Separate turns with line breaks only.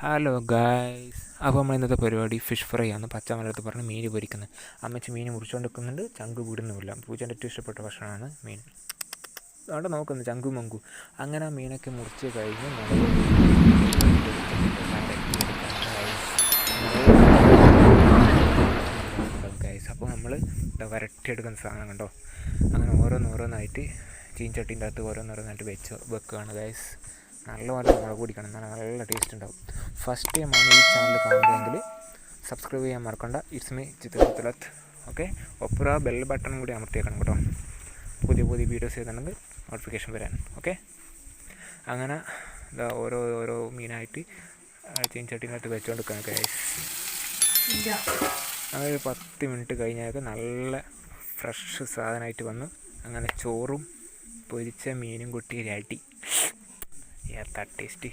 Hello guys, അപ്പോൾ നമ്മൾ ഇന്നത്തെ പരിപാടി ഫിഷ് ഫ്രൈ ആണ്. പച്ചമലത്ത് പറഞ്ഞ് മീൻ പൊരിക്കുന്നത്. അമ്മച്ചി മീൻ മുറിച്ചുകൊണ്ട് നിൽക്കുന്നുണ്ട്. ചങ്ക് വിടുന്നുമില്ല. പൂച്ചേൻ്റെ ഏറ്റവും ഇഷ്ടപ്പെട്ട ഭക്ഷണമാണ് മീൻ. അവിടെ നോക്കുന്നു ചങ്കു മങ്കു. അങ്ങനെ ആ മീനൊക്കെ മുറിച്ച് കഴിഞ്ഞ് ഗൈസ്, അപ്പോൾ നമ്മൾ വരട്ടിയെടുക്കുന്ന സാധനം കണ്ടോ. അങ്ങനെ ഓരോന്നോരോന്നായിട്ട് ചീൻചട്ടീൻ്റെ അകത്ത് ഓരോന്നോരോന്നായിട്ട് വെക്കുകയാണ് ഗൈസ്. നല്ലപോലെ മുളക് പൊടിക്കണം, നല്ല ടേസ്റ്റ് ഉണ്ടാവും. ഫസ്റ്റ് ടൈമാണ് ഈ ചാനൽ കാണുന്നതെങ്കിൽ സബ്സ്ക്രൈബ് ചെയ്യാൻ മറക്കണ്ട. ഇറ്റ്സ് മീ ചിത്രത്തിലത്ത്. ഓക്കെ, ഒപ്പുറ ബെൽ ബട്ടൺ കൂടി അമർത്തിയേക്കണം കേട്ടോ, പുതിയ വീഡിയോസ് ചെയ്തിട്ടുണ്ടെങ്കിൽ നോട്ടിഫിക്കേഷൻ വരാൻ. ഓക്കെ, അങ്ങനെ ഓരോ മീനായിട്ട് ചീൻചട്ടീനകത്ത് വെച്ചുകൊണ്ടിരിക്കുകയാണ് ഗൈസ്. അങ്ങനെ ഒരു 10 മിനിറ്റ് കഴിഞ്ഞാൽ നല്ല ഫ്രഷ് സാധനമായിട്ട് വന്നു. അങ്ങനെ ചോറും പൊരിച്ച മീനും കൂട്ടി അടി. Yeah, that tasty.